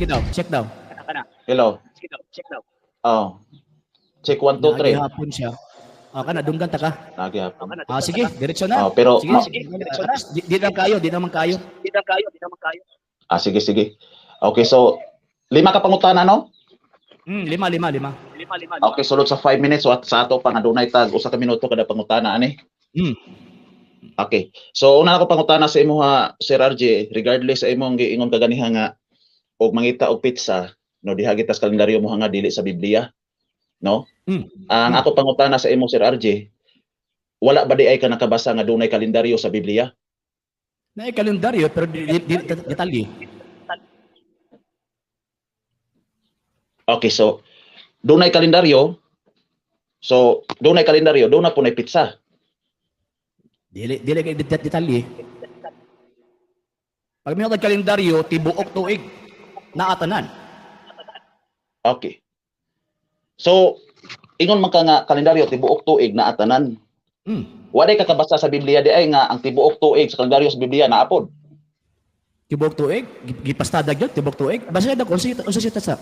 sige daw, check daw. Hello. Oh. Check 1 2 3. Nagihapon siya. Kana dunggan ta ka. Nagihapon. Sige, diretso na. Pero sige, diretso na. Di naman kayo. Sige. Okay, so 5 ka pangutana no? 5. Okay, sulod sa 5 minutes sa ato pa nga dunay tag usa ka minuto kada pangutana ani. Okay. So una ako pangutana sa imo ha Sir RJ, regardless sa imong giingon kaganiha nga og mangita og pizza, no diha gitas kalendaryo mo nga dili sa Biblia. No? Ang ako pangutana sa imo Sir RJ, wala ba di ay ka nakabasa nga dunay kalendaryo sa Biblia? Na kalendaryo pero detalye. Okay, so dunay kalendaryo. So dunay kalendaryo, doon na po nay pizza. Dili kay detalye. Pag may kalendaryo tibuok tuig na atanan. Okay. So ingon man ka nga kalendaryo tibuok tuig na atanan. Wala ka kabasa sa Biblia di ay nga ang tibuok tuig sa kalendaryo sa Biblia naapod. Tibuok tuig, gipastada gyud tibuok tuig. Basta daw unsa siya sa.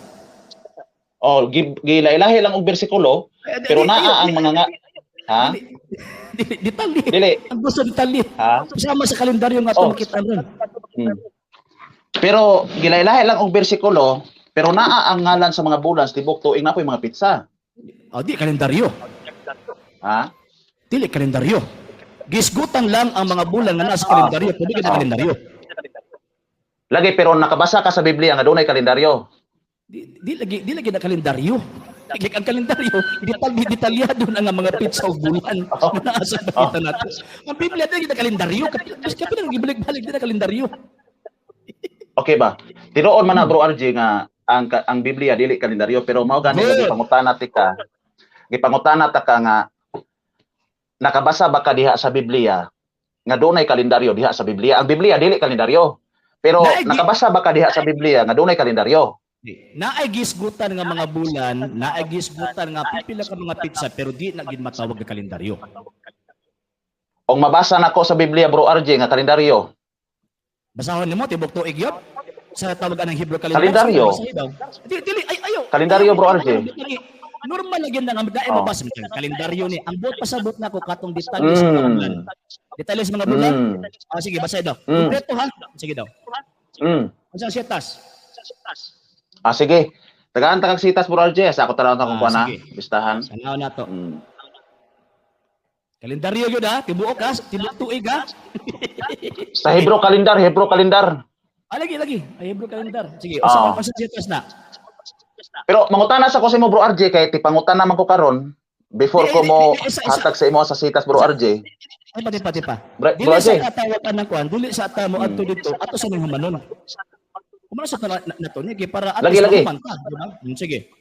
Oh, gilailahi lang og bersikulo, pero naa ang mga nga ha? Detalye. Dili. Ang gusto detalye. Ha? Kasama sa kalendaryo nga ato makita ron. Pero gilailahi lang og bersikulo, pero naa ang ngalan sa mga bulan sa tibuok tuig na po yung mga pizza. Di kalendaryo. Ha? Dili kalendaryo. Gisgutan lang ang mga bulan nga nasa kalendaryo, pwede ka kalendaryo. Lagi pero nakabasa ka sa Biblia nga dunay kalendaryo. Di lagi na kalendaryo. Like ang kalendaryo, detalyado na nga mga pizza o bulan na nasa balita natin. Ang Biblia di na kalendaryo. Kapag nang gibalik-balik di na kalendaryo. Okay ba? Tinuon man na bro RJ nga ang Biblia dili kalendaryo pero mao gani gipangutana tika. Gipangutana ta ka nga nakabasa ba ka diha sa Biblia nga dunay kalendaryo diha sa Biblia? Ang Biblia dili kalendaryo. Pero nakabasa ba ka diha sa Biblia nga dunay kalendaryo? Naay gisgutan nga mga bulan, naay gisgutan nga pipila ka mga pizza pero di na gid matawag nga kalendaryo. Og mabasa nako sa Biblia bro RJ nga kalendaryo. Basahon nimo tibok tuig yun? Sa tawagan ng Hebrew kalendaryo. Kalendaryo. Dili ayo. Kalendaryo bro RJ. Normal lagi na nga dai mabasa mo kalendaryo ni. Ang buot pasabot nako katong detalye sa mga bulan. Detalye sa mga bulan. Sige basa daw. Kompleto ha. Sige daw. Unsa sitas? Sige. Tagaan ta kag sitas bro RJ, sa ako talawon ta kung kuana, listahan. Sanaw na to. Kalendaryo gyud ha, tibuok ha, tibuok tuig ha. Sa Hebrew kalendar. Lagi. Ay Hebrew kalendar. Sige, usa pa sa sitas na. Pero mangutana sa ko sa imo bro RJ kay tipangutan naman ko karon before ko mo hatag sa imo sa sitas bro RJ. Ay pati pa. Bro RJ. RJ. Dili sa atawagan ng kuan, dili sa ata mo adto dito, ato sa mga humanon. Kumano sa nato ni para ato sa humanta, di ba? Sige.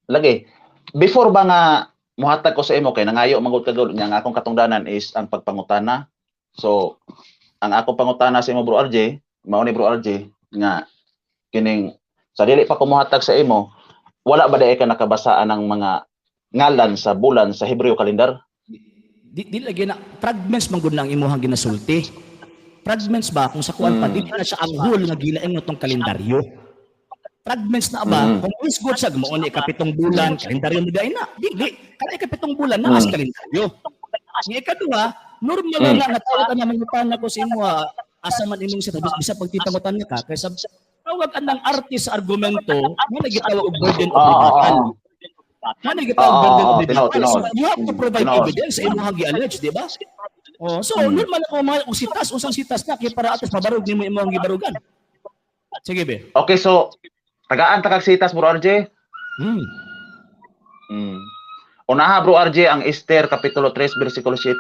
Lagi. Before ba nga muhatag ko sa imo kay nangayo mangud kagud nya nga akong katungdanan is ang pagpangutana. So ang akong pangutana sa imo bro RJ, mao ni bro RJ nga kining sa dili pa ko muhatag sa imo, wala ba dai ka nakabasaan ng mga ngalan sa bulan sa Hebreo kalendar? Di lagi na fragments man gud lang imuhang ginasulti. Fragments ba kung sa kuan pa dili na siya ang whole nga gilaing nitong kalendaryo. Fragments na ba kung is good sa mo ni kapitong bulan kalendaryo mo dai na. Dili kada kapitong bulan na as kalendaryo. Ang ikaduha, normal na natawag na mangutan ko sa imo asa man imong sa bisa pagtipangutan ka kaysa tawag ang artist argumento mo nagitawag og burden of rebuttal. Ano gitawag burden of rebuttal? You have to provide evidence sa imong gi-allege, di ba? So normal ako mga sitas, usang sitas na kay para atas mabarog nimo imong gibarugan. Sige be. Okay, so tagaan ta kag sitas bro RJ. Unaha bro RJ ang Esther kapitulo 3 bersikulo 7.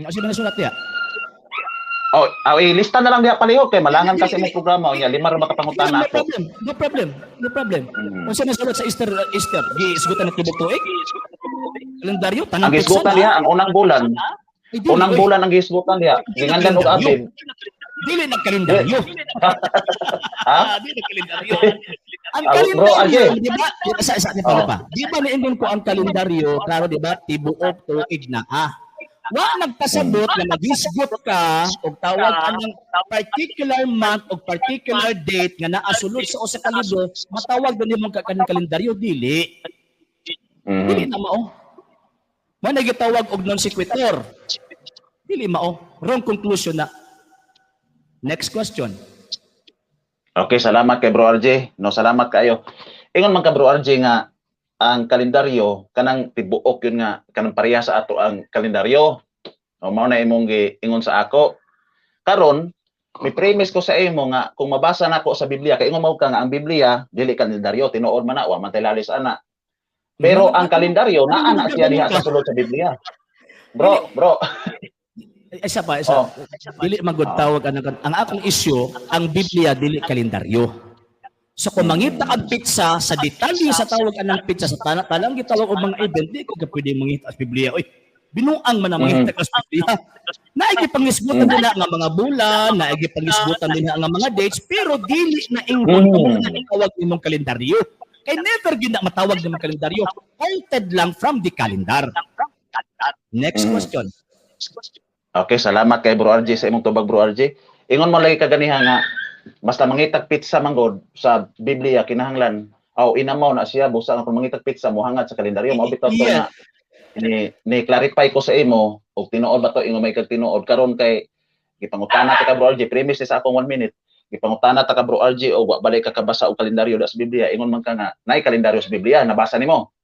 Asa ba nasulat diha? Lista na lang diha palihog kay malangan kasi mo programa unya lima ra makapangutana ako. No problem. Unsa nasulat sa Esther? Giisgutan at tibok tuig? Kalendaryo tanang ang gisgutan diha ang unang bulan. Unang bulan ang gisgutan diha. Gingandan og Abib. Dili nagkalendaryo. Dili kalendaryo. Ang kalendaryo, di ba? Isa ni pa. Di ba niingon ko ang kalendaryo, klaro di ba? Tibuok tuig na wa nagpasabot nga maghisgot ka og tawag anang particular month o particular date nga naa sulod sa usa ka libro, matawag din imong kanang kalendaryo dili. Dili na mao. Mo na gitawag og non sequitur. Dili mao. Wrong conclusion na. Next question. Okay, salamat kay Bro RJ. No, salamat kayo. Ingon man ka Bro RJ nga ang kalendaryo kanang tibuok yun nga kanang pareha sa ato ang kalendaryo. O mao na imong giingon sa ako. Karon, may premise ko sa imo nga kung mabasa nako sa Biblia kay ingon mao ka nga ang Biblia dili kalendaryo tinuod man na wa man tilalis ana. Pero ang kalendaryo naa na siya diha sa sulod sa Biblia. Bro. Isa. Dili magud tawag ang akong issue, ang Biblia dili kalendaryo. So kung mangita ang pizza sa detalye sa tawag anang pizza sa talang gitawag og mga event, di ko ka pwede mangita sa Biblia. Oy, binuang man ang mangita sa Biblia. Naigi pangisgutan din nga mga bulan, naigi pangisgutan din nga mga dates, pero dili na ingon na tawag nimong kalendaryo. Kay never gina matawag nimong kalendaryo. Quoted lang from the calendar. Next question. Okay, salamat kay Bro RJ sa imong tubag Bro RJ. Ingon mo lagi kaganiha nga basta mangitag pizza manggod sa Biblia kinahanglan inamaw na siya busa nga kung mangitag pizza mo hangad sa kalendaryo mao bitaw to nga ni clarify ko sa imo og tinuod ba to ingon may kag tinuod karon kay gipangutana ta ka Bro RJ premise sa akong 1 minute gipangutana ta ka Bro RJ og wa balay ka kabasa og kalendaryo sa Biblia ingon man ka nga naay kalendaryo sa Biblia nabasa nimo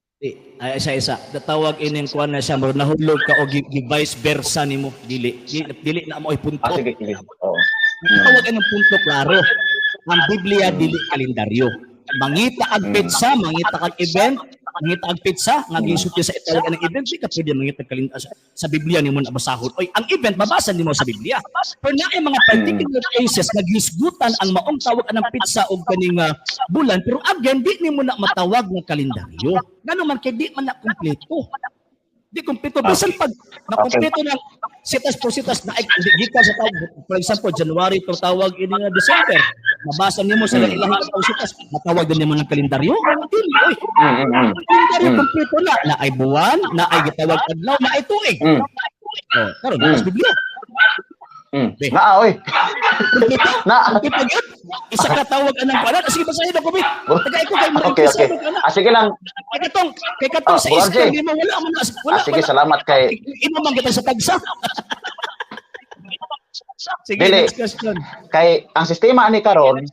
ay isa datawag ining kuan na siya murag nahulog ka og vice versa nimo dili na mo ay punto sige oo tawag ang punto klaro. Ang Biblia dili kalendaryo. Mangita ag pizza, mangita ag event, mangita ag pizza, nga gisukti sa itawag ang event, di ka pwede mangita kalendaryo sa Biblia nimo na basahon. Oy, ang event mabasa nimo sa Biblia. Pero na mga particular cases nagisgutan ang maong tawag ang pizza og kaning bulan, pero again di nimo na matawag nga kalendaryo. Ngano man kay di man na kumpleto. Di kumpleto bisan pag nakumpleto ng sitas po sitas na gikan sa tawag for example January to tawag ini nga December mabasa nimo sa ilang sitas matawag din nimo ng kalendaryo dili oy kalendaryo kumpleto na ay buwan na ay gitawag adlaw na ay tuig karon sa Biblia oy na isa ka tawag anang pala sige basahin ako bi tagay ko kay okay sige lang kay katong sa Easter mo wala sige salamat kay imo man kita sa tagsa sige next question kay ang sistema ani karon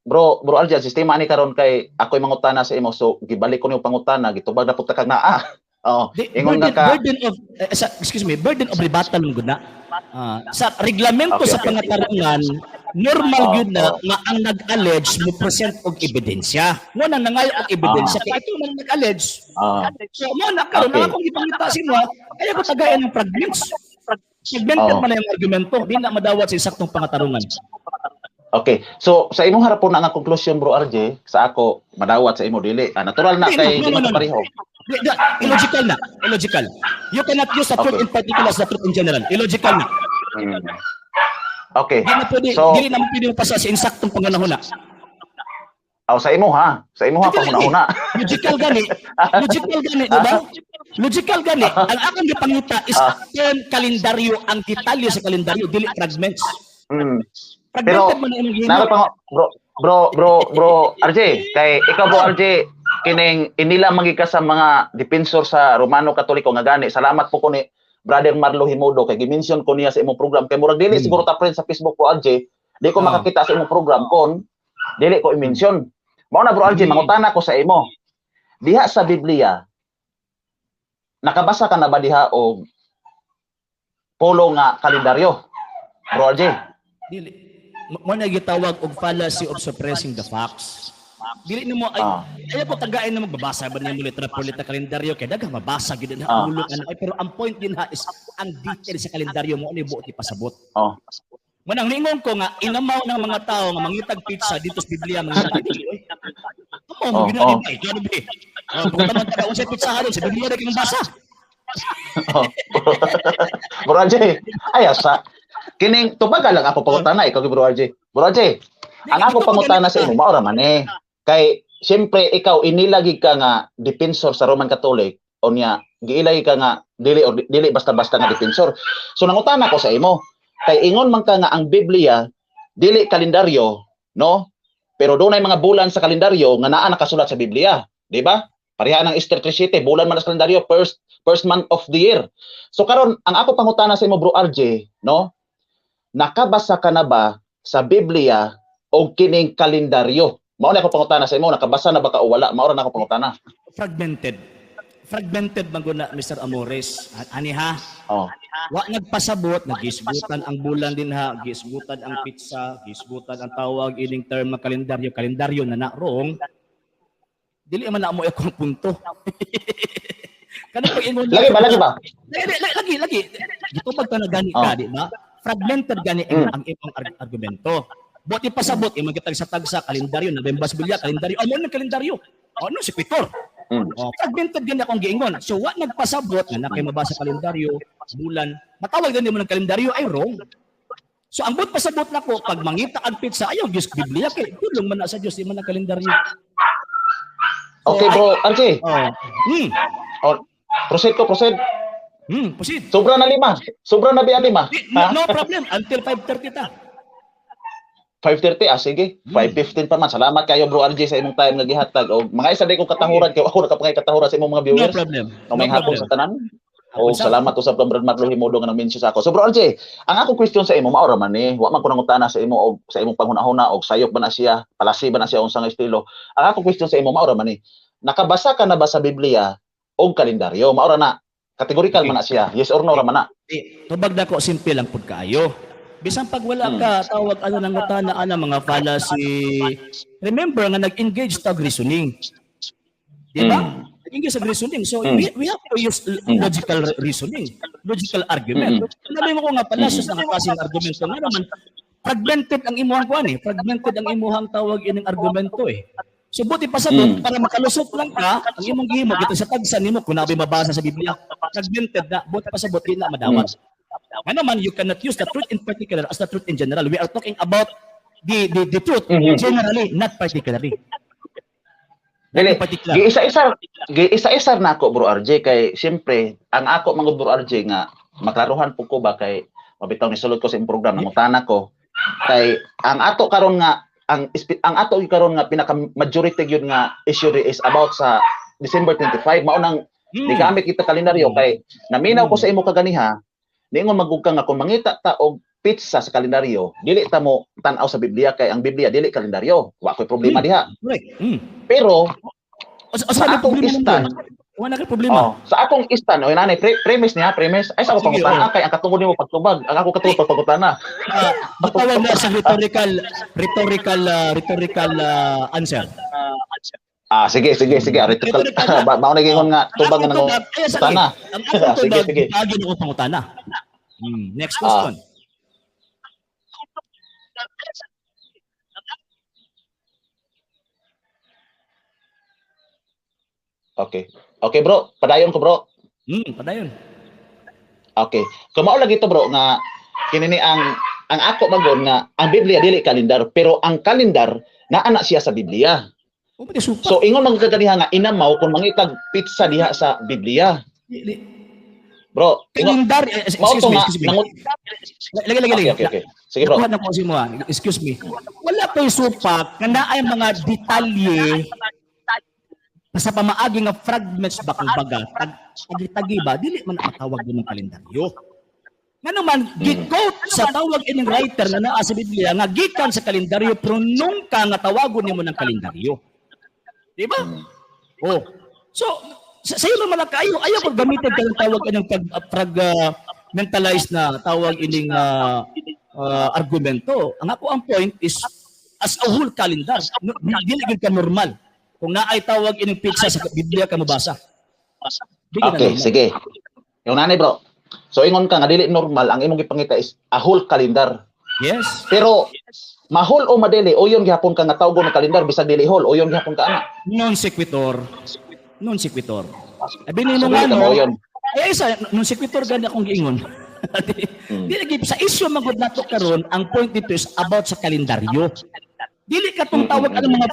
bro Alja sistema ani karon kay ako'y mangutana sa imo so gibalik ko ni pangutana gitubag na pud ta kag naa ingon nga ka burden of rebuttal mo gud na sa reglamento sa pangatarungan normal yun na nga ang nag-allege mo present og ebidensya. Mo nang nangayo og ebidensya kay ito man nag-allege. So mo na karon na akong ipangita sino kaya ko tagayan ng fragments. Segmented man yung argumento, di na madawat sa saktong pangatarungan. Okay. So sa imong harapon na nga conclusion Bro RJ, sa ako madawat sa imo dili. Natural na kay di man pareho. Illogical. You cannot use the truth in particular as the truth in general. Illogical na. Okay. Dili na pwede mo pasa sa insaktong panganahon na. Sa imo ha pangunahuna. Logical gani, di ba? Logical gani. Ang akong gipangita is kalendaryo, ang detalye sa kalendaryo dili fragments. Pero bro RJ, kay ikaw Bro RJ kining inila magika sa mga depensor sa Romano Katoliko nga gani. Salamat po ko ni Brother Marlo Himudo kay gi-mention ko niya sa imong program kay murag dili siguro ta friend sa Facebook ko RJ, di ko makakita sa imong program kon dili ko i-mention. Mao na Bro RJ, mangutana ko sa imo. Diha sa Biblia nakabasa ka na ba diha og polo nga kalendaryo? Bro RJ? Dili. Mo na gitawag og fallacy of suppressing the facts. Dili nimo ay ko tagain na magbabasa ba niyo letra por letra kalendaryo kay daghang mabasa gid na ulo pero ang point din ha is ang detail sa kalendaryo mo ani buot ipasabot. Manang ningon ko nga inamaw ng mga tao nga mangitag pizza dito sa Biblia mga dili oy. Mo gina din ano bi. Kung man taga unsay pizza halin sa Biblia kang basa. Bro RJ, ayasa. Kining tubaga lang ako pangutana ikaw Bro RJ. Bro RJ, ang ako pangutana sa imo mao ra man kay siyempre ikaw inilagi ka nga depensor sa Roman Catholic Onya giilay ka nga dili basta-basta nga defensor. So nangutana ko sa imo, kay ingon man ka nga ang Biblia dili kalendaryo, no? Pero doon ay mga bulan sa kalendaryo nga naa nakasulat sa Biblia, di ba? Pareha ng Easter 3:7, bulan man sa kalendaryo, first month of the year. So karon ang ako pangutana sa imo Bro RJ, no? Nakabasa ka na ba sa Biblia o kining kalendaryo? Mao na ako pangutana sa imo, nakabasa na ba ka o wala? Mao ra na ako pangutana. Fragmented man guna Mr. Amores. Ani ha? Oh. Wa nagpasabot, nagisgutan ang bulan din ha, gisgutan ang pizza, gisgutan ang tawag ining term na kalendaryo na wrong. Dili man na mo akong punto. Kanang pag ingon Lagi ba? Lagi. Gito pag na gani ka, di ba? Fragmented gani ang imong argumento. Buti pasabot imong gitag sa tagsa kalendaryo, Novembas Bilya, kalendaryo. Ano ang kalendaryo? Ano si Pitor? Fragmented gani akong giingon. So wa nagpasabot nga nakay mabasa kalendaryo, bulan. Matawag din mo ng kalendaryo ay wrong. So ang buot pasabot nako pag mangita ang pizza ayaw Diyos Biblia kay tulong man na sa Dios di man ang kalendaryo. Okay bro, RJ. Proceed. Proceed. Sobra na 5. Sobra na biya 5. No problem until 5:30 ta. 5:30 sige. 5:15 pa man. Salamat kayo Bro RJ sa imong time nga gihatag. O mga isa day kong katahuran kay ako nakapangay katahuran sa imong mga viewers. No problem. May hapon sa tanan. O salamat usab Brad Marlo Himodo nga nang-mention sa ako. So Bro RJ, ang akong question sa imo mao ra man ni, wa man ko nangutana sa imo og sa imong panghunahuna og sayop ba na siya, palasi ba na siya unsang estilo. Ang akong question sa imo mao ra man ni, nakabasa ka na ba sa Biblia og kalendaryo? Mao ra na. Categorical man na siya. Yes or no ra man na. Tubag na ko simple lang pud kaayo. Bisan pag wala ka tawag ano nang ngutana ana mga fallacy. Remember nga nag-engage tag reasoning. Di ba? Nag-engage sa reasoning. So we have to use logical reasoning, logical argument. Sabi mo ko nga fallacious na kasing argumento nga naman fragmented ang imuhang kuan eh. Fragmented ang imuhang tawag ining argumento eh. So buti pa sa para makalusot lang ka, ang imong gihimo gito sa tagsan nimo kun nabi mabasa sa Biblia. Fragmented na, buti pa sa buti na madawat. Ano man, you cannot use the truth in particular as the truth in general. We are talking about the truth generally, not particularly. Dili, giisa-isa na ako Bro RJ kay siyempre ang ako mga Bro RJ nga maklaruhan po ko ba kay mabitaw ni sulod ko sa imong program nangutana ko kay ang ato karon nga ang ato karon nga pinaka majority gyud nga issue is about sa December 25 mao nang nigamit kita kalendaryo kay naminaw ko sa imo kaganiha niingon magugka nga kung mangita ta og pizza sa kalendaryo dili ta mo tan-aw sa Biblia kay ang Biblia dili kalendaryo wa koy problema diha. Pero sa atong istan wala ka problema. Sa akong istan o nanay premise niya premise ay sa ako pangutana kay ang katungod nimo pagtubag ang ako katungod pagpangutana. Butawag na sa rhetorical answer. Sige. Rhetorical. Mao na gingon nga tubag nga nangutana. Sige. Agi mo pangutana. Next question. Okay bro, padayon ko bro. Padayon. Okay. Kumao lagi to bro nga kinini ang ako magon nga ang Biblia dili kalendar pero ang kalendar naa na siya sa Biblia. So ingon magkaganiha nga inamaw kung mangitag pizza diha sa Biblia. Bro, kalendar excuse me. Lagi. Okay. Sige bro. Excuse me. Wala koy supak nga naay mga detalye sa pamaagi nga fragments ba kumbaga tagi ba dili man nakatawag ng kalendaryo nga naman gi-quote sa tawag ining writer na naa sa Biblia nga gikan sa kalendaryo pero nung ka nga tawagon nimo ng kalendaryo di ba so sa iyo man kayo ayaw pag gamitin ka ng tawag ining fragmentalize na tawag ining argumento ang ako ang point is as a whole calendar dili gyud ka normal. Kung naay tawag ining pizza sa Biblia ka mabasa. Okay, sige. Yung nanay bro. So ingon ka nga dili normal ang imong gipangita is a whole calendar. Yes. Pero mahol o madili o yon gihapon ka nga tawgon ng kalendar bisag dili hol o yon gihapon ka ana. Non sequitur. Abi nimo nga no. Ay isa non sequitur gani akong giingon. Dili sa issue magud nato karon ang point dito is about sa kalendaryo. Dili ka tong tawag ano mga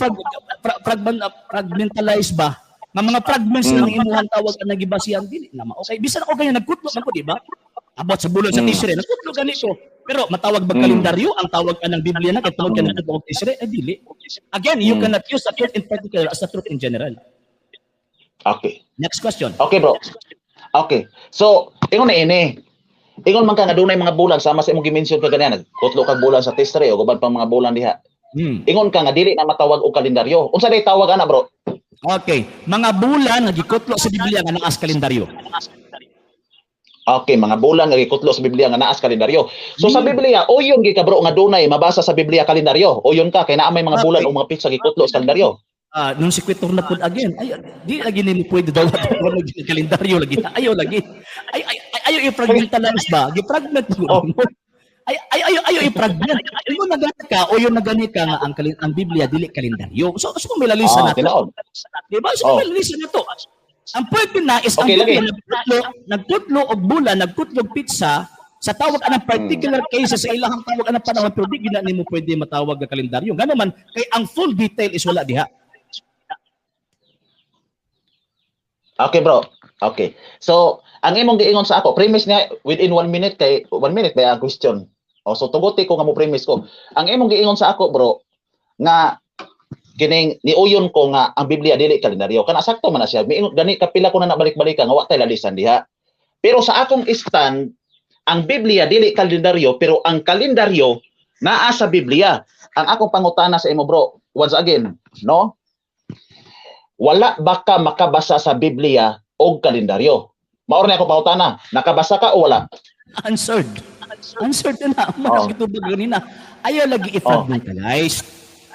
fragmentalize ba Nga mga fragments lang imuhang tawag ang nagibasihan dili na okay. Bisan ako ganyan nagkutlo man ko, di ba? Abot sa bulon sa Tisre, nagkutlo ganito. Pero matawag ba kalendaryo ang tawag ka ng Biblia na katulad ka ng Tisre? Dili. Again, you cannot use the truth in particular as the truth in general. Okay. Next question. Okay, bro. Okay. So, ingon na ini. Ingon man ka nga dunay mga bulan sama sa imong gi-mention ka ganyan, nagkutlo kag bulan sa Tisre o guban pang mga bulan diha. Ingon ka nga dili na matawag og kalendaryo. Unsa day tawag ana, bro? Okay, mga bulan nga gikutlo sa Biblia nga naas kalendaryo. Okay, mga bulan nga gikutlo sa Biblia nga naas kalendaryo. So sa Biblia, uyon gi ka bro nga dunay mabasa sa Biblia kalendaryo. Uyon ka kay naa may mga bulan o mga pitsa gikutlo sa kalendaryo. Nung si Kwetor na pud again, ay di lagi nimo pwede daw ang kalendaryo lagi. Ayaw lagi. Ayaw i-fragmentalize ba? Gi-fragment mo. Ayaw i-fragment. Imo na gani ka o yung nagani ka nga ang Biblia dili kalendaryo. So kung may lalisa na to. Di ba? So may lalisa na to. Ang point na is ang Biblia nagkutlo og bulan, nagkutlo og pitsa sa tawag anang particular cases sa ilahang tawag anang panahon pero di gina nimo pwede matawag nga kalendaryo. Ngano man kay ang full detail is wala diha. Okay, bro. Okay. So, ang imong giingon sa ako, premise niya within 1 minute kay 1 minute ba ang question. O so tuguti ko nga mo premise ko. Ang imong giingon sa ako, bro, nga kining niuyon ko nga ang Biblia dili kalendaryo. Kana sakto man na siya. Miingon gani kapila ko na nabalik-balik nga wa tay lalisan diha. Pero sa akong stand, ang Biblia dili kalendaryo pero ang kalendaryo naa sa Biblia. Ang akong pangutana sa imo, bro, once again, no? Wala ba ka makabasa sa Biblia o kalendaryo? Maor na ako pangutana, nakabasa ka o wala? Answered. Answered na. Manang gitubag ganina. Ayaw lagi i-fragmentalize.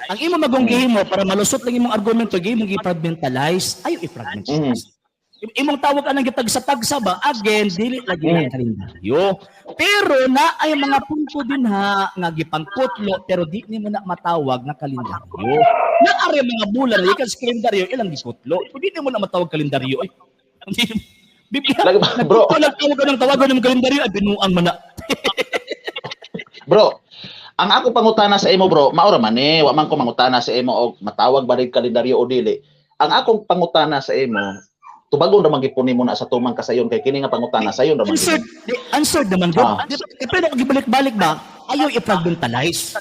Ang imo magunggihin mo para malusot lang imong argumento, imong i-fragmentalize. Ayaw i-fragmentalize. Imong tawag anang gitagsa-tagsa ba? Again, dili lagi ng kalendaryo. Pero na ay mga punto din ha nga gipangkutlo pero di nimo na matawag nga kalendaryo. Na are mga bulan na ikas kalendaryo ilang gikutlo. Di nimo na matawag kalendaryo. Biblia, bro. Nagtawag ka ng tawagan ng kalendaryo ay binuang man na. Bro, ang ako pangutana sa imo, bro, maura man wa man ko mangutana sa imo og matawag ba rin kalendaryo o dili. Ang akong pangutana sa imo, tubagon naman gipuni mo na sa tumang kasayon kay kini nga pangutana sayon naman. Answered naman gud. Pero gibalik-balik ba? Ayaw i-fragmentalize.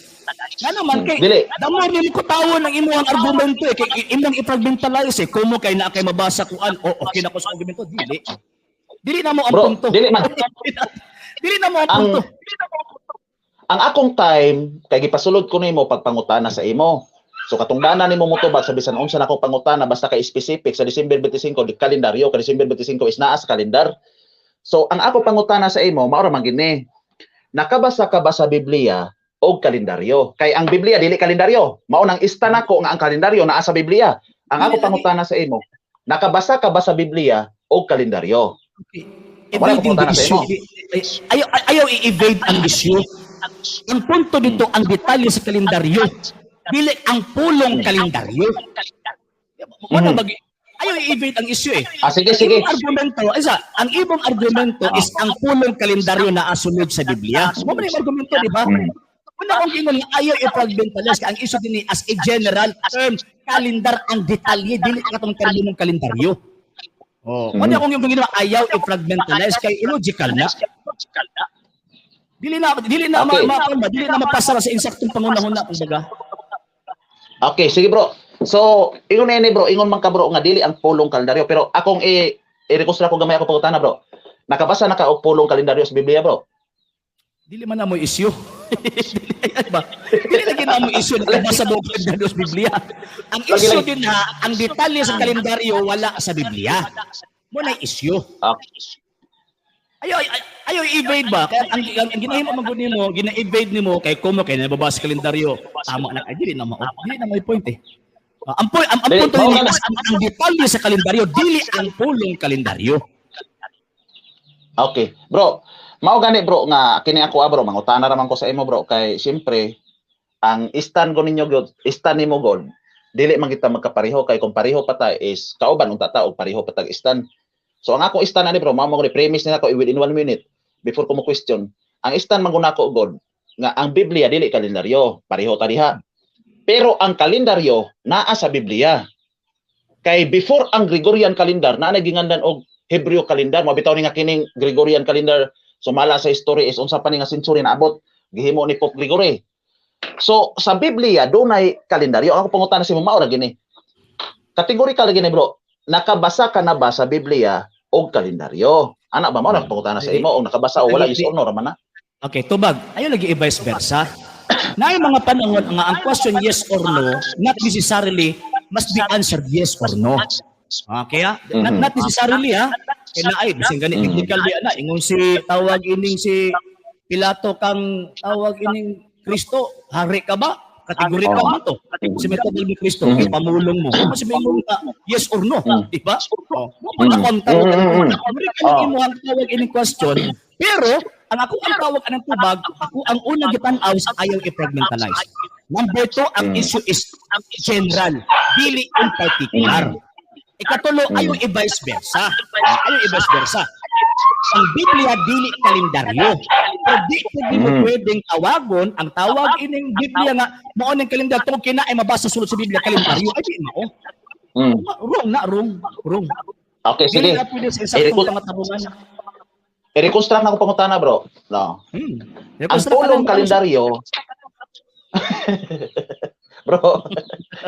Nga naman kay damo ni ko tawo ng imong argumento kay imong i-fragmentalize kumo kay na kay mabasa kuan o okay na ko sa argumento dili na mo ang punto. Dili man. Dili na mo ang punto. Ang akong time kay gipasulod ko nimo pagpangutana sa imo. So katungdanan nimo motubag sa bisan unsa nako pangutana basta kay specific sa December 25 di kalendaryo kay December 25 is naa sa kalendar. So ang ako pangutana sa imo mao ra man gini. Nakabasa ka ba sa Biblia og kalendaryo? Kay ang Biblia dili kalendaryo. Mao nang ista nako nga ang kalendaryo naa sa Biblia. Ang ako pangutana sa imo, nakabasa ka ba sa Biblia og kalendaryo? Okay. Evading the issue. Ayaw i-evade ang issue. Ang punto dito ang detalye sa kalendaryo. Dili ang pulong kalendaryo. Wala bagi ayaw i-evade ang issue eh. Sige. Ang ibang argumento is ang pulong kalendaryo na asunod sa Biblia. Mo man yung argumento, di ba? Una akong ingon nga ayaw i-fragmentalize ang issue din as a general term, kalendar ang detalye dili katong terminong kalendaryo. Una akong yung ginawa ayaw i-fragmentalize kay illogical na. Dili na mapasara sa insaktong pangunahon na kumbaga. Okay, sige bro. So, ingon na bro, ingon man ka bro nga dili ang pulong kalendaryo pero akong i-reconstruct ko gamay ako pangutana bro. Nakabasa na ka og pulong kalendaryo sa Biblia bro? Dili man na mo issue. Dili lagi na mo issue nakabasa mo og kalendaryo sa Biblia. Ang issue din ha, ang detalye sa kalendaryo wala sa Biblia. Mo na issue. Ayaw i-evade ba? Kaya ang ginahimo maguni mo, gina-evade nimo kay kumo kay nababasa sa kalendaryo. Tama na kay dili na mo point eh. Ang punto ni ang detalye sa kalendaryo dili ang pulong kalendaryo. Okay, bro. Mao gani bro nga kini ako bro mangutana ra man ko sa imo bro kay siyempre ang stand ko ninyo god, stand nimo god. Dili man kita magkapareho kay kung pareho pa ta is kauban unta ta og pareho pa tag stand. So ang akong stand ani bro, mao mo ko premise nila ko within 1 minute before ko mo question. Ang stand manguna ko god nga ang Biblia dili kalendaryo, pareho ta diha. Pero ang kalendaryo naa sa Biblia. Kay before ang Gregorian calendar na nagingandan og Hebreo calendar, mabitaw ni nga kining Gregorian calendar sumala sa history is unsa pa ni nga century na abot gihimo ni Pope Gregory. So sa Biblia dunay kalendaryo. Ako pangutana si mo mao ra gini. Categorical gini bro. Nakabasa ka na ba sa Biblia og kalendaryo? Ana ba mao na pangutana sa imo og nakabasa o wala yes or no ra man na? Okay, tubag. Ayo lagi i-vice versa. Na yung mga panahon nga ang question yes or no not necessarily must be answered yes or no. Okay ha? Not necessarily ha. Kaya na ay, bising gani, technical na. Ingon si tawag ining si Pilato kang tawag ining Kristo, hari ka ba? Kategori ka mo to. Si metodol ni Kristo, pamulong mo. Kasi may yes or no, di ba? Ako ang tawag ang tawag ining question, pero ang ako ang tawag anang tubag, ako ang unang gitanaw sa ayaw i-fragmentalize. Number 2, ang issue is general, dili in particular. Ikatulo, ayaw i-vice versa. Ayaw i-vice versa. Ang Biblia, dili kalendaryo. Pero di mo pwedeng tawagon, ang tawag ining Biblia nga, maon ng kalendaryo, itong kina ay mabasa sulod sa Biblia, kalendaryo, ay di mo. Wrong. Okay, sige. I-reconstruct na ko pangutana, bro. No. Ang pulong kalendaryo, bro,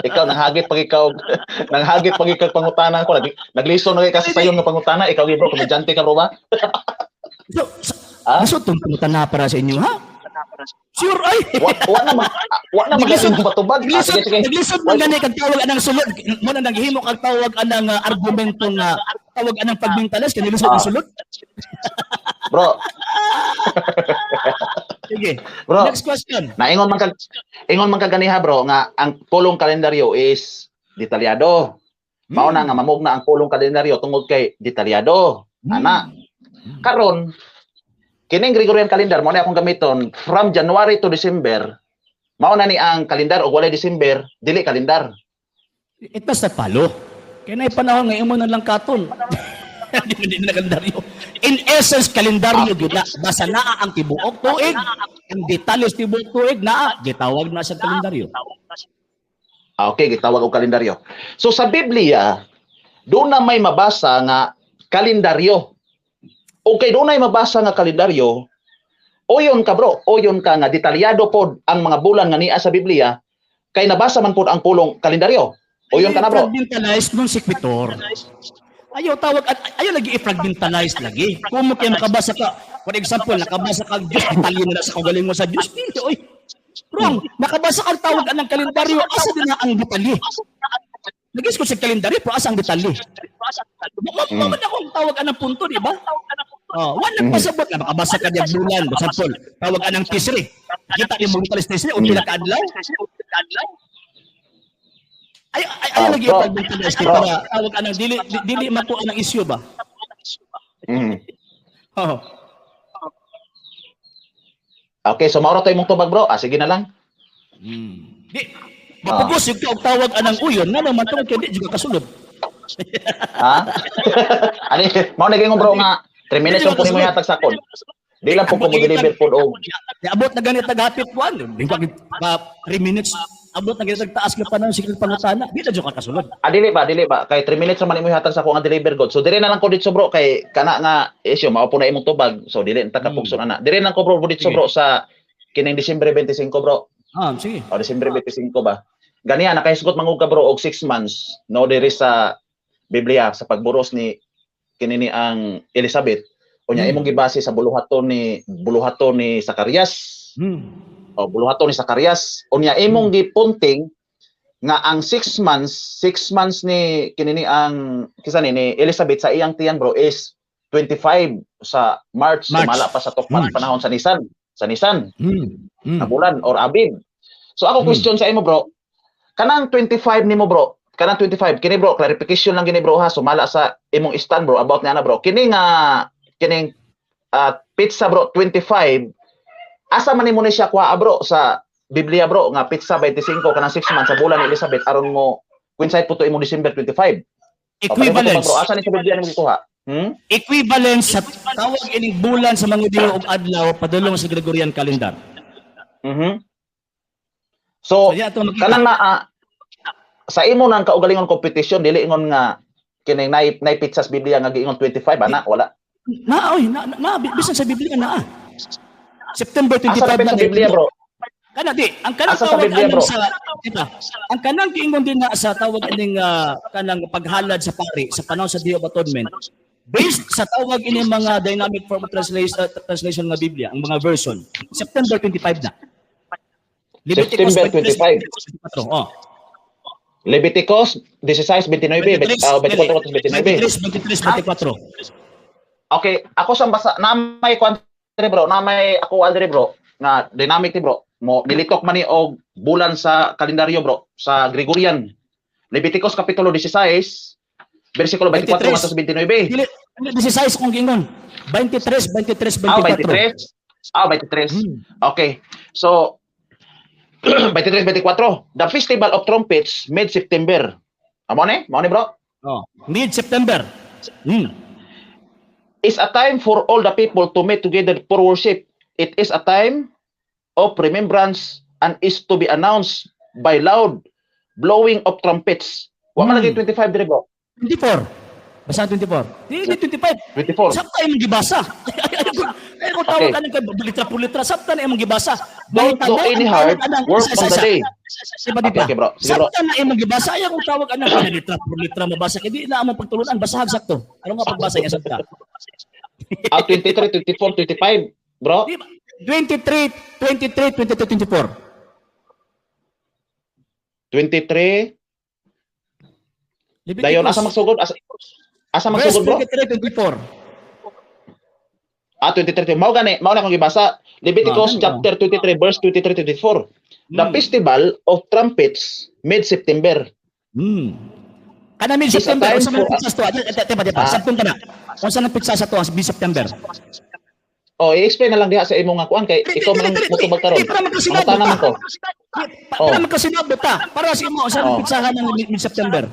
ikaw nanghagit pag ikaw pangutanan ko. Naglison na kasi sa iyo nga pangutana, ikaw bro, komedyante ka bro ba? So tong pangutana para sa inyo ha? Sure ay. Wa na magaling matubag. Naglison man gani kag tawag anang sulod. Mo na naghimo kag tawag anang argumento nga tawag anang pagbintalas kanila sa sulod. Bro. Sige. Bro, next question. Ingon man kaganiha bro nga ang pulong kalendaryo is detalyado. Mao na nga mamugna ang pulong kalendaryo tungod kay detalyado. Ana. Karon kining Gregorian calendar mo na akong gamiton from January to December. Mao na ni ang kalendar og walay December, dili kalendar. It does not follow. Kaya na ipanahon ngayon mo na lang katon. Hindi na kalendaryo. In essence, kalendaryo gina. Basta naa ang tibuok tuig. Ang detalyos tibuok tuig naa. Gitawag na sa kalendaryo. Okay, gitawag og kalendaryo. So sa Biblia, doon na may mabasa nga kalendaryo. Okay, doon na may mabasa nga kalendaryo. Oyon ka bro, oyon ka nga detalyado pod ang mga bulan nga niya sa Biblia. Kay nabasa man pod ang pulong kalendaryo. Oyon ka na bro. Fragmentalized non sequitur. Ayaw tawag at ayaw lagi i-fragmentalize lagi. Kung mo kayo makabasa ka, for example, nakabasa ka Diyos, Italian na sa kagaling mo sa Diyos. Hindi, oy. Wrong. Nakabasa ka tawag ng kalendaryo, asa din na ang detalye. Nagis ko sa kalendaryo, pero asa ang detalye. Maman akong tawag ng punto, di ba? Wala pasabot na makabasa ka diyan bulan, for example, tawag ng tisri. Kita ni mong talis tisri, o pila ka adlaw. Ay lagi pag-mentalize para tawag anang dili matuo ang issue ba? Okay, so mauro tayo mong tubag bro. Sige na lang. Di. Mapugos yung tawag anang uyon, nga naman tawag kaya di juga kasulod. Ha? Ani, mao naging bro nga 3 minutes yung punin mo yatag sa kon. Di lang po mo deliver po og. Abot na ganit tagapit po ano. Di ba 3 minutes abot na ganit taas ka pa ng sikil pangutana. Di na juga kasulod. Dili ba? Kay 3 minutes man imo hatag sa ko nga deliver god. So dire na lang ko dito bro kay kana nga issue mao po na imong tubag. So dili ta kapugson ana. Dire na ko bro dito bro sa kining Disyembre 25 bro. Sige. O Disyembre 25 ba? Ganiya nakahisgot mangug ka bro og 6 months no diri sa Biblia sa pagburos ni kinini ang Elizabeth. Unya imong gibase sa buluhaton ni Zacarias. O buluhaton ni Zacarias. Unya imong gipunting nga ang 6 months ni kinini ang kisa ni Elizabeth sa iyang tiyan bro is 25 sa March. Mala pa sa tukpan panahon sa Nisan. Na bulan or Abib. So ako question sa imo bro. Kanang 25 nimo bro. Kanang 25 kini bro clarification lang gini bro ha. Sumala sa imong stand bro about niya na bro. Kining pizza bro 25 asa man nimo ni siya kuha bro sa Biblia bro nga pizza 25 kanang 6 months sa bulan ni Elizabeth aron mo coincide po to imong December 25. Equivalence. Bro, asa ni sa Biblia nimo gikuha? Equivalence sa tawag ining bulan sa mga diyo og adlaw padulong sa Gregorian calendar. So kanang na sa imo nang kaugalingon competition dili ingon nga kining nay pizza sa Biblia nga giingon 25 ana wala. Bisan sa Biblia na. September 25 Asa na sa Biblia bro? Kana di, ang kanang Asa sa tawag Biblia, aning bro? sa kita. Ang kanang giingon din na sa tawag aning kanang paghalad sa pari sa panahon sa Day of Atonement. Based sa tawag ini mga dynamic form of translation ng Biblia, ang mga version, September 25 na. September 25. 24. Oh. Leviticus 16:29, 24. Okay, ako sa basa na may kwantri bro, na may ako aldri bro, na dynamic ni bro. Mo nilitok man ni og bulan sa kalendaryo bro, sa Gregorian. Leviticus kapitulo 16, bersikulo 24 hanggang 29. Dili 16 kung gingon. 23, 24. 23. Okay. So 23, 24. The Festival of Trumpets, mid-September. Amo ni? Mao ni bro? Oh, mid-September. Is a time for all the people to meet together for worship. It is a time of remembrance and is to be announced by loud blowing of trumpets. Wa man lagi 25 dire bro. 24. Basta 24. Di 25. 24. Sabta imong gibasa. Ay ko tawag kanang kay litra por litra sabta na imong gibasa. Don't do any hard work on the day. Okay, bro. Sige, bro. Sabta na imong gibasa ay ko tawag kanang kay litra por litra mabasa kay di na among pagtulunan basahag sakto. Ano nga pagbasa niya sabta? 23, 24, 25, bro. 23, 24. 23. Dayon asa magsugod? Asa magsugod bro? 23, 24. 23. Mao na akong gibasa. Leviticus chapter 23 verse 23 24. The Festival of Trumpets mid-September. Kana mid-September sa mga pizza to. Tepa. Sabton na. Unsa nang pizza sa to mid-September? Oh, i-explain na lang diha sa imong kuan kay ikaw man mutubag karon. Ang tanang ko. Para magkasinab ta. Para sa imo sa pizzahan ng mid-September.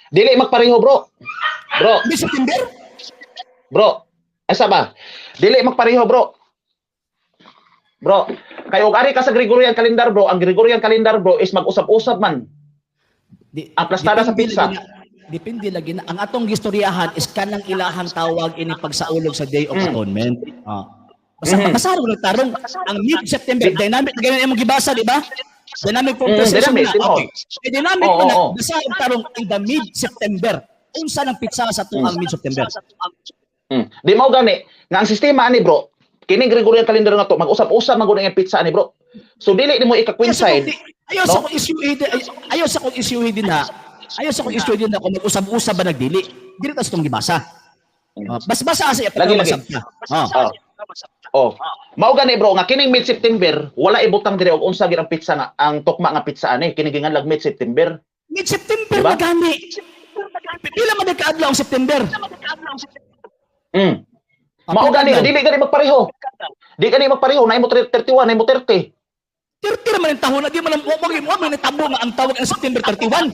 Dili magpareho bro. Bro. Mid-September? Bro. Asa ba? Dili magpareho bro. Bro, kayo ari ka sa Gregorian calendar bro. Ang Gregorian calendar bro is mag-usap-usap man. Ang plastada sa pizza. Depende lagi na. Ang atong gistoryahan is kanang ilahang tawag ini pagsaulog sa Day of Atonement. Basta pasaro ng tarong ang mid-September dynamic na ganyan imong gibasa, di ba? Dynamic form translation na. Okay. Dynamic mo na basta ang tarong in the mid-September. Unsa nang pizza sa tuang mid-September? Di mo gani nga ang sistema ani bro. Kini Gregorian calendar nga to mag-usap-usap man gud ang pizza ani bro. So dili nimo ika-coincide. Ayaw sa kong issue din na. Ayaw sa kong issue din na kung mag-usap-usap ba nagdili. Dili tas tong gibasa. Bas-basa sa lagi. Mao gani bro nga kining mid-September wala ibutang dire og unsa gid ang pizza nga ang tukma nga pizza ani kini gingan lag mid-September. Mid-September diba? Gani. Pila man ka-adlaw ang September? Mao gani dili gani magpareho. Di gani magpareho na imo 31 na imo 30. 30 naman ang tahon na di man mo man tabo nga ang tawag ang September 31.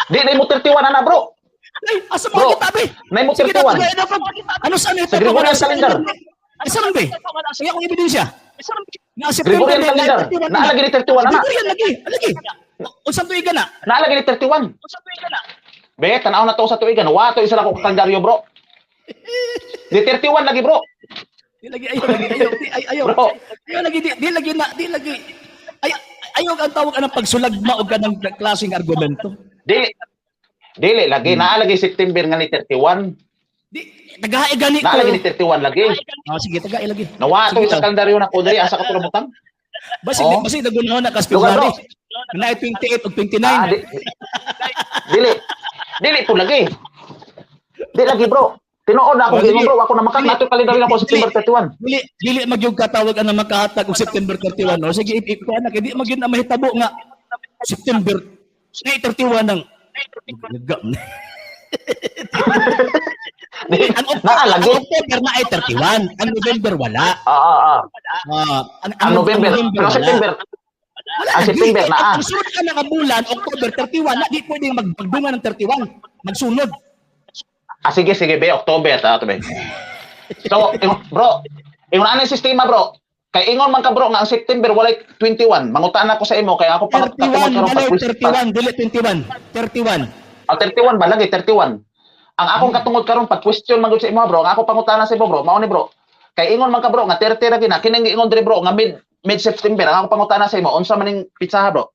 Di na imo 31 ana bro. Ay, asa mo tabi? Na imo 31. Ano sa ito? Sa Gregorian calendar. Asa man ba? Kaya akong ebidensya. Na Gregorian calendar. Naalagi ni 31 ana. Gregorian lagi. Unsang tuiga na? Naalagi ni 31. Be, tanaw na to sa tuigan. Wa to isa na ko kalendaryo bro. Di 31 lagi bro. Di lagi ayaw. Bro. Di lagi. Ayaw ang tawag anang pagsulagma o kanang klaseng argumento. Dili lagi naalagi September nga ni 31. Di tagahay gani ko. Naalagi ni 31 lagi. Sige, tagahay lagi. Nawa to isa kalendaryo na ko diri asa ka tulo butang. Basi nagunahon na kas February. Na 28 ug 29. Dili po lagi. Di lagi bro. Tinuod na ako bro, ako na makan nato kalendaryo na ko September 31. Dili magyug katawag ana makahatag og September 31. No sige iko na kay di magyud na mahitabo nga September 31 ng naalagi October na ay 31, ang November wala. Ang November, pero September. Ang September na. Ang sunod ka nga bulan, October 31, na di pwedeng magdungan ng 31. Magsunod. Sige, be, October. To be. So, bro, yung ano yung sistema, bro? Kay ingon man ka bro nga ang September walay 21. Mangutana ko sa imo kay ako pa 31, balay 31, dili 21. 31. 31 ba lagi 31. Ang akong katungod karon pag question man gud sa imo bro, nga ako pangutana sa imo bro, mao ni bro. Kay ingon man ka bro nga 30 ra gina kining ingon diri bro nga mid September ang ako pangutana sa imo unsa man ning pitsaha bro?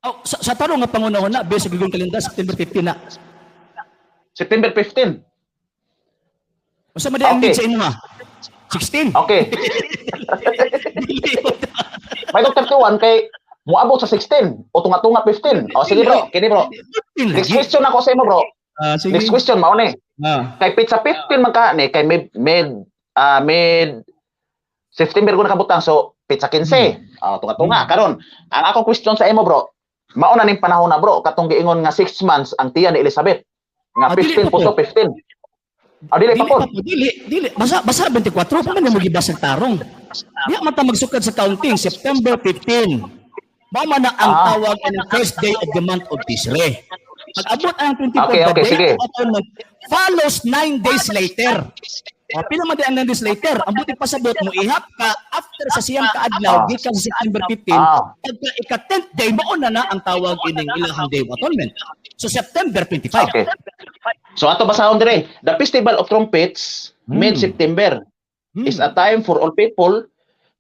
Oh, sa tarong nga pangunahon na basic gigong kalendar September 15 na. September 15. Unsa man ang Okay. sa imo ha? 16. Okay. May 31 kay muabot sa 16 o tunga-tunga 15. O sige bro, kini bro. Next question ako sa imo bro. Sige. Next question mao ni. Kay pizza 15 man ka ni kay mid September ko nakabutang so pizza 15. Tunga-tunga karon. Ang akong question sa imo bro. Mao na ning panahon na bro katong giingon nga 6 months ang tiya ni Elizabeth. Nga 15 puto 15. Dili pa po. Dili. Basa 24 pa man mo gibasa tarong. Diya man ta magsukad sa counting September 15. Mao man na ang tawag ng first day of the month of Tishrei. Pag abot ang 24 Okay, sige. Follows 9 days later. Pila man di ang 9 days later, ang buti pasabot mo ihap ka after sa siyang kaadlaw gikan sa September 15. Pagka ika-10th day mao na ang tawag ining ilahang Day of Atonement. So September 25. Okay. So ato basahon dire, the Festival of Trumpets mid-September is a time for all people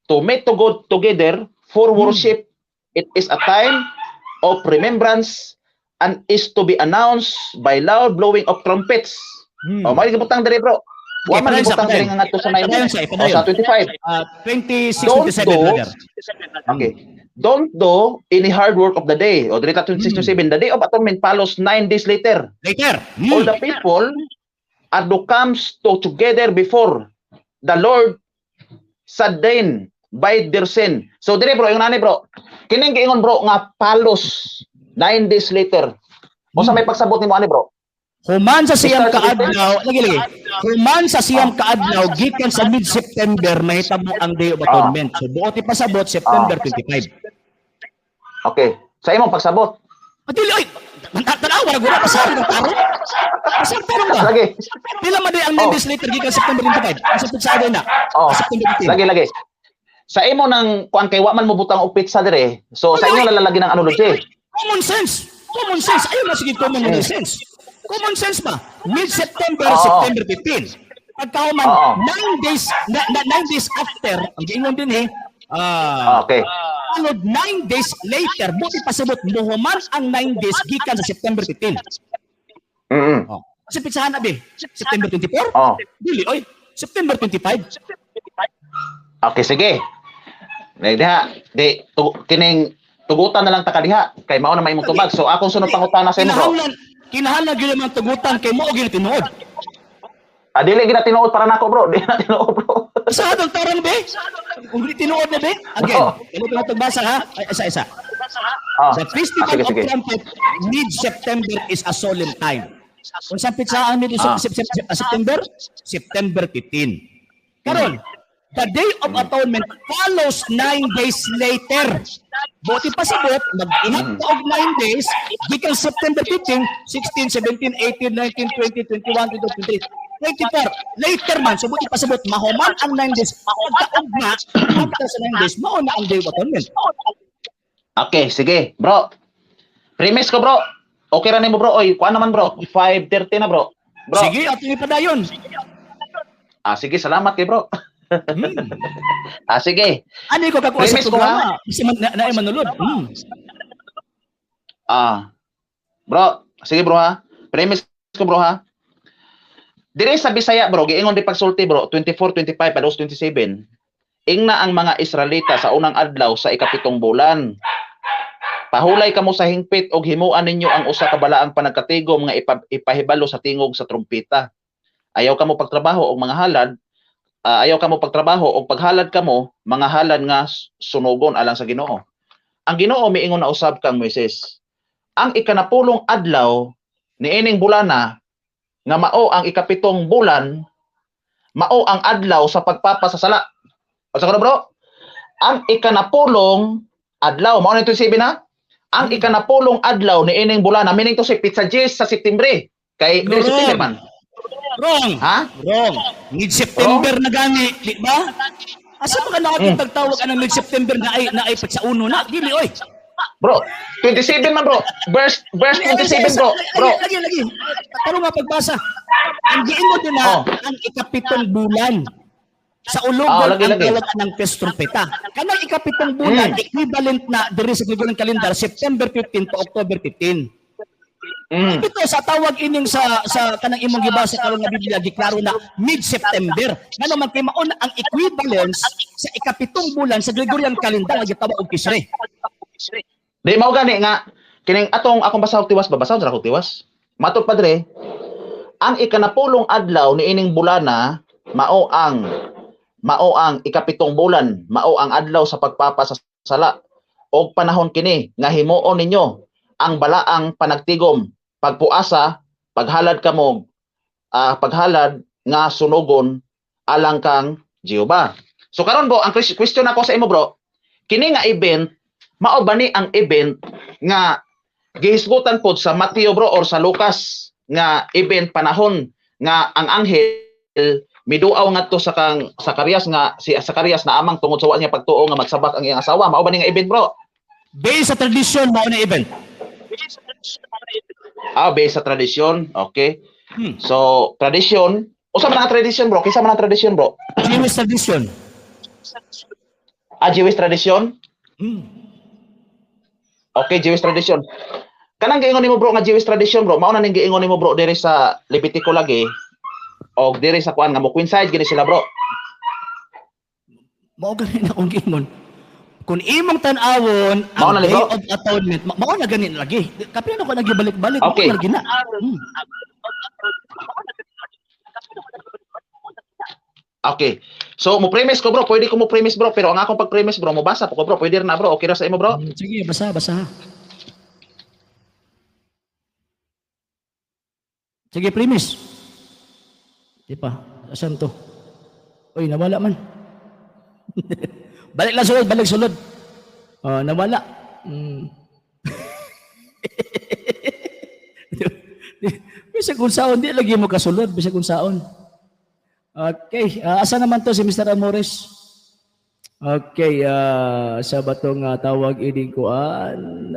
to meet to go together for worship. It is a time of remembrance and is to be announced by loud blowing of trumpets. Mali gibutang dire bro. Wa man gibutang dire nga ngadto sa 9. Sa 25. 26-27 brother. Okay. Don't do any hard work of the day. O dito 26-27, the Day of Atonement follows 9 days later. All the people are to comes together before the Lord sadden by their sin. So dire bro, yung nani bro. Kining giingon bro nga palos 9 days later. O sa may pagsabot nimo ani bro? Human sa siyam kaadlaw, lagi. Human sa siyam kaadlaw gikan sa mid-September mahitabo ang Day of Atonement. So buot ipasabot September 25. Okay. Sa imong pagsabot. Dili oy. Tanawa ra gura pasabi ng tarong. Pasar tarong ba? Lagi. Pila man di ang 9 days later gikan September 25. Ang sapit sa na. September 15. Lagi. Sa imo nang kuan kay wa man mo butang og pizza dire. So sa inyo lalagyan ng ano logi. Common sense. Common sense. Ayun na sige common sense. Common sense ba? Mid-September, September 15. Pagkauman, 9 days after, ang giingon din okay. Anod 9 days later, buti pasabot, muhuman ang 9 days gikan sa September 15. Kasi pitsahan na September 24? Dili, oy. September 25. Okay, sige. Kining tugutan na lang ta kadiha kay mao na may imong tubag. So akong sunod pangutana sa imo bro. Kinahanglan gyud man tugutan kay mo gyud tinuod. Dili gid tinuod para nako bro. Dili na tinuod bro. Sa atong tarong be? Kung di tinuod na be? Again, ano ko na tagbasa ha? Isa-isa. Sa Festival of Trumpet, mid-September is a solemn time. Kung sa pitsa ang September? September 15. Karon, the Day of Atonement follows 9 days later. Buti pasabot, mag-inap og 9 days, gikan September 15, 16, 17, 18, 19, 20, 21, 22, 23, 24. Later man, so buti pasabot, mahuman ang 9 days, pagkaog na, after sa 9 days, mauna ang Day of Atonement. Okay, sige. Bro, premise ko bro. Okay ra nimo bro. Oy, kuan naman bro. 5:30 na bro. Sige, ato ni padayon. Sige, salamat kay bro. Sige. Ano ko kakuha sa programa? Kasi na manulod. Bro, sige bro ha. Premise ko bro ha. Dire sa Bisaya bro, giingon di pagsulti bro, 24, 25, pados 27. Ingna ang mga Israelita sa unang adlaw sa ikapitong bulan. Pahulay kamo sa hingpit og himuan ninyo ang usa ka balaang panagkatigom nga ipahibalo sa tingog sa trumpeta. Ayaw kamo pagtrabaho og mga halad, ayaw kamo pagtrabaho og paghalad kamo mga halad nga sunugon alang sa Ginoo. Ang Ginoo miingon na usab kang Moises. Ang ikanapulong adlaw niining bulana nga mao ang ikapitong bulan, mao ang adlaw sa pagpapasasala. O sa bro? Ang ikanapulong adlaw, mao na 27 na? Ang ikanapulong adlaw niining bulana, meaning to si pizza G's sa September. Kay September man. Wrong. Ha? Wrong. Mid-September na gani, di ba? Asa mga nakakitagtawag anang mid-September na ay sa uno na? Dili, oy. Bro, 27 man bro. Verse 27 bro. Bro. Lagi. Tarong nga pagbasa. Ang giin mo din na ang ikapitong bulan. Sa ulugon ang tawag ng pestrumpeta. Kanang ikapitong bulan, equivalent na diri sa Gregorian calendar, September 15 to October 15. Ito sa tawag ining sa kanang imong gibasa karon nga Biblia giklaro na mid-September. Ngano man kay mauna ang equivalence sa ikapitong bulan sa Gregorian calendar nga gitawag og Kisre. Di mao gani nga kining atong akong basa og tiwas babasahon ra ko tiwas. Matod padre, ang ikanapulong adlaw ni ining bulana mao ang ikapitong bulan, mao ang adlaw sa pagpapasasala og panahon kini nga himuon ninyo ang balaang panagtigom, pagpuasa, paghalad kamo, paghalad nga sunugon alang kang Jehova. So karon bro, ang question ako sa imo bro, kini nga event mao ba ni ang event nga gihisgutan pod sa Mateo bro or sa Lucas nga event panahon nga ang anghel miduaw ngadto sa kang Zacarias nga si Zacarias na amang tungod sa wa niya pagtuo nga magsabak ang iyang asawa, mao ba ni nga event bro? Based sa tradition mao na event. Based sa tradition. Okay. So, tradition, usa man ang tradition bro? Kisa man ang tradition bro? Jewish tradition. Jewish tradition? Okay, Jewish tradition. Kanang giingon nimo bro nga Jewish tradition bro, mao na ning giingon nimo bro diri sa Levitico lagi o diri sa kuan nga mo coincide gini sila bro. Mao gani na kung giingon. Kung imong tan-awon ang Day of Atonement, mao na gani lagi. Kapila na ko nagibalik-balik, okay. Lagi na. Okay. So, mo premise ko bro, pwede ko mo premise bro, pero ang akong pag-premise bro, mo basa po ko bro, pwede na bro, okay ra sa imo bro? Sige, basa. Sige, premise. Di pa, asan to? Uy, nawala man. Balik sulod. Nawala. Bisa kung saon, di lagi mo kasulod, bisa kung saon. Okay, asa naman to si Mr. Amores? Okay, sa batong tawag ining kuan.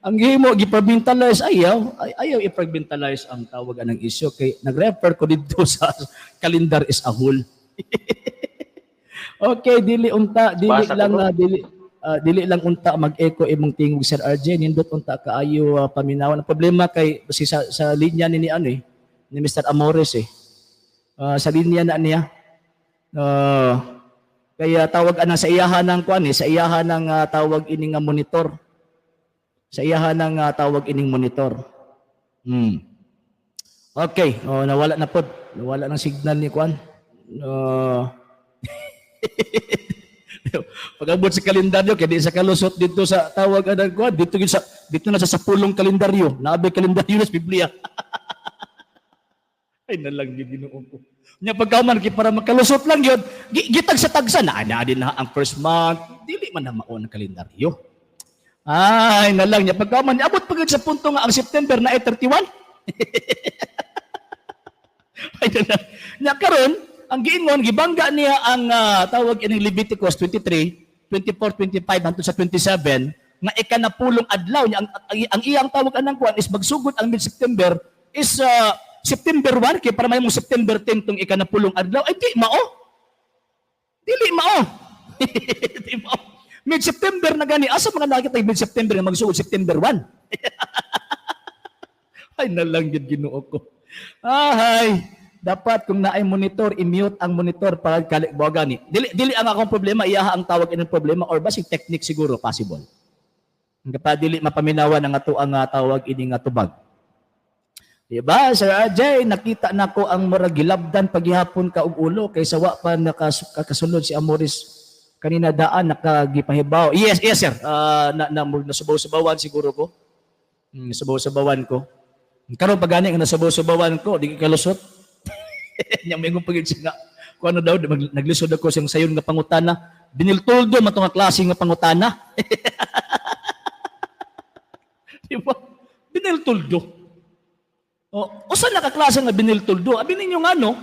Ang himo giprovincialize ayaw i-provincialize ang tawag ng isyu kay nag-refer ko dito sa calendar is a whole. Okay, dili lang unta mag-echo imong tingog Sir RJ, nindot unta kaayo paminawan. Ang problema kay sa linya ni ni Mr. Amores sa linya na niya. Kaya tawag ana sa iyahan ng kuan sa iyahan ng tawag ini nga monitor. Sa iyahan ng tawag ining monitor. Okay, nawala na pod. Nawala ng signal ni kuan. Pag-abot sa kalendaryo kaya di sa kalusot dito sa tawag anang kuan dito na sa sapulong kalendaryo. Naabi kalendaryo sa Biblia. Ay nalang yun Ginoo ko. Nya pagkaman para makalusot lang yun, gitag sa tagsa na din na ang first month, dili man na mao ang kalendaryo. Ay nalang nya pagkaman abot pagod sa punto nga ang September na ay 31. Ay nalang. Nya karon ang giingon gibangga niya ang tawag ining Leviticus 23, 24, 25 hangtod sa 27 nga ikanapulong adlaw niya ang iyang tawag anang kuan is magsugod ang mid-September is September 1, kaya para may mong September 10 itong ikanapulong adlaw, ay di mao. Dili mao. Di mao. Mid-September na gani. Asa mga nakita tayo mid-September na magsugod September 1? Ay, nalang yun Ginoo ko. Ay, dapat kung naay monitor, i-mute ang monitor para kalikbaw gani. Dili ang akong problema, iyaha ang tawag ining problema or basig technique siguro possible. Kapag dili mapaminawan ang ato ang tawag ining tubag. Diba, Sir RJ, nakita na ko ang murag gilabdan paghihapon ka og ulo kaysa wa pa nakasunod si Amores kanina daan nakagipahibaw. Yes sir. Nasubaw-subawan siguro ko. Nasubaw-subawan ko. Karon pag gani nga nasubaw-subawan ko, di kalusot. Nya mingong pagid siya nga. Kung ano daw naglisod ako siyang sayon nga pangutana, biniltuldo man tong klase nga pangutana. Diba? Biniltuldo. Usa nakaklase nga biniltuldo. Abi ninyo nga no,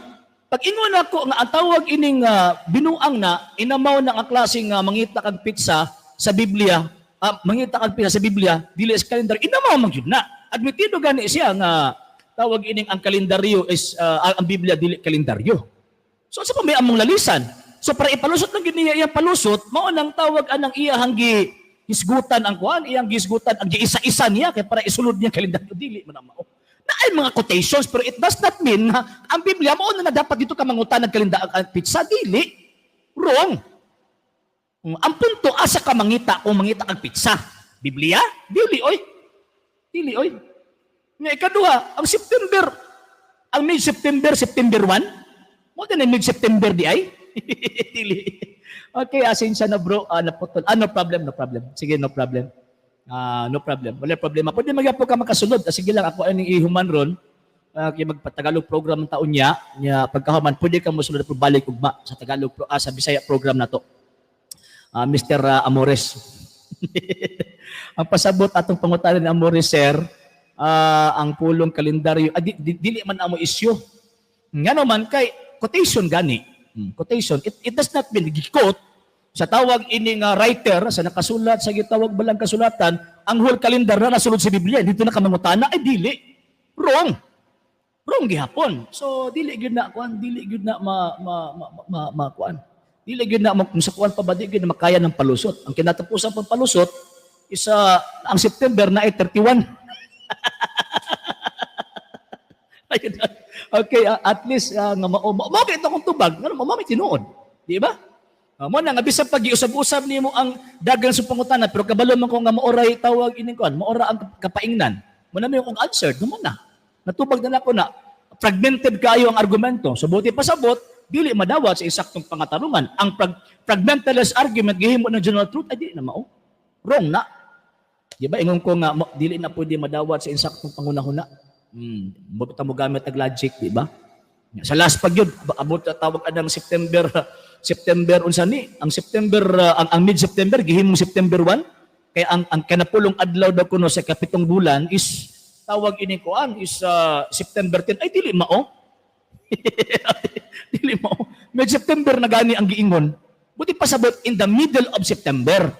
Pag ingon ako nga ang tawag ining binuang na inamaw ng ang klaseng mangita kag pizza sa Biblia, mangita kag pizza sa Biblia dili sa kalendaryo, inamaw man gyud na. Admitido gani siya nga tawag ining ang kalendaryo is ang Biblia dili kalendaryo. So sa may among lalisan. So para ipalusot lang gyud niya iyang palusot, mao nang tawag anang iyang hisgutan ang kuan, iyang hisgutan ang giisa-isa niya kay para isulod niya kalendaryo dili man mao. Naay mga quotations pero it does not mean na ang Biblia mao na dapat dito ka mangutan ng kalendaryo pizza dili. Wrong. Ang punto asa ka mangita kung mangita kag pizza. Biblia? Dili oy. Dili oy. Nga ikaduha, ang September, ang mid-September, September 1, mo din mid-September di ay. Dili. Okay, asensya na bro, naputol. No problem, no problem. Sige, no problem. No problem. Wala problema. Pwede magyapo ka makasunod. Sige lang, ako ay ihuman ron. Kaya magpatagalog program ng taon niya. Pagkahuman, pwede ka musunod na balik ugma sa Tagalog, sa Bisaya program na to. Mr. Amores. Ang pasabot atong pangutanan ni Amores, sir, ang pulong kalendaryo, dili man amo isyu. Nga naman, kay quotation gani. Quotation. It does not mean, quote, sa tawag ining writer, sa nakasulat, sa gitawag balang kasulatan, ang whole calendar na nasulod sa Biblia, dito na kamangutana, ay dili. Wrong. Wrong gihapon. So, dili gyud na kuan, dili gyud na kuan. Dili gyud na kung sa kuan pa ba di gyud na makaya ng palusot. Ang kinatapusan pang palusot is ang September na ay 31. Ayun. Okay, at least nga mao kita kung tubag, ngano mo may tinuod, di ba? Mo na nga bisan pag giusab-usab nimo ang dagan sa pangutana pero kabalo man ko nga maoray tawag ining kon, maora ang kapaingnan. Mo na may akong answer, mo na. Natubag na nako na fragmented kayo ang argumento. So buti pasabot, dili madawat sa eksaktong pangatarungan. Ang fragmentalist argument gihimo ng general truth ay dili na mao. Wrong na. Di ba ingon ko nga dili na pwede madawat sa eksaktong pangunahuna. Bukod mo gamit ang logic, di ba? Sa last pag yun, abot tawag anang September unsa ni? Ang September, ang mid-September, gihimo September 1. Kaya ang kanapulong adlaw daw kuno sa kapitong bulan is tawag ini koan is September 10. Ay dili mao. Dili mao. Mid-September na gani ang giingon. Buti pasabot in the middle of September.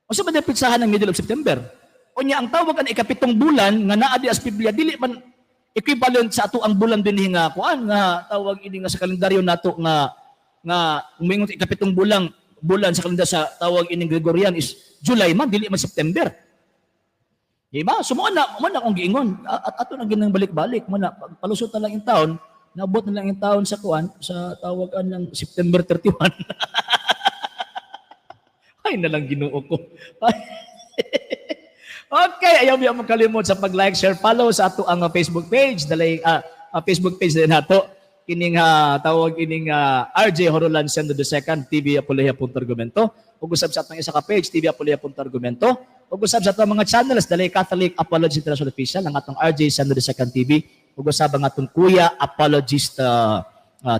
O sa ba pitsahan ng middle of September? O niya ang tawag ang ikapitong bulan nga naa di as Biblia dili man equivalent sa ato ang bulan dinhi nga kuan nga tawag ini nga sa kalendaryo nato nga umingon ikapitong bulan sa kalendaryo sa tawag ini Gregorian is July man dili man September. Diba? So mo na akong giingon at ato na ginang balik-balik mo na palusot na lang yung taon, naabot na lang yung taon sa kuan sa tawagan ng September 31. Ay na lang Ginoo ko. Okay, ayaw mo makalimot sa pag-like, share, follow sa ato ang Facebook page. Dalay Facebook page din nato. Kining tawag ining RJ Horolan Sendo II TV Apologia.argumento. Ug usab sa atong isa ka page TV Apologia.argumento. Ug usab sa atong mga channels dalay Catholic Apologist International Official ang atong RJ Sendo II TV. Ug usab ang atong Kuya Apologist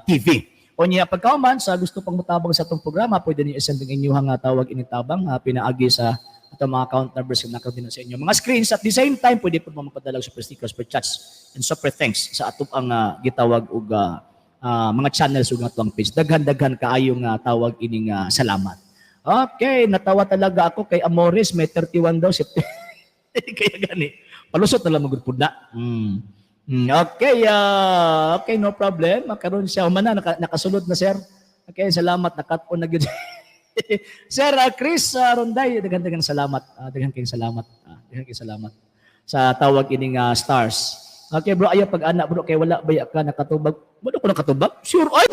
TV. O niya pagkauman sa gusto pang mutabang sa atong programa, pwede niyo i-send ang inyong tawag initabang pinaagi sa atong mga account numbers na nakabina sa inyo. Mga screens at the same time, pwede po mapadala super stickers, super chats, and super thanks sa atong ang gitawag og mga channels ug atong page. Daghan-daghan kaayong tawag ining salamat. Okay, natawa talaga ako kay Amores, may 31 daw. Kaya gani. Palusot na lang magudpud na. Okay, okay, no problem. Makaroon siya. Humana, nakasulod na, sir. Okay, salamat. Nakat-on na gyud. Sir Chris Ronday, daghang salamat. Daghang salamat. Daghang salamat sa tawag ining stars. Okay bro, ayo pag-anak bro kay wala baya ka nakatubag. Wala ko nakatubag? Sure ay.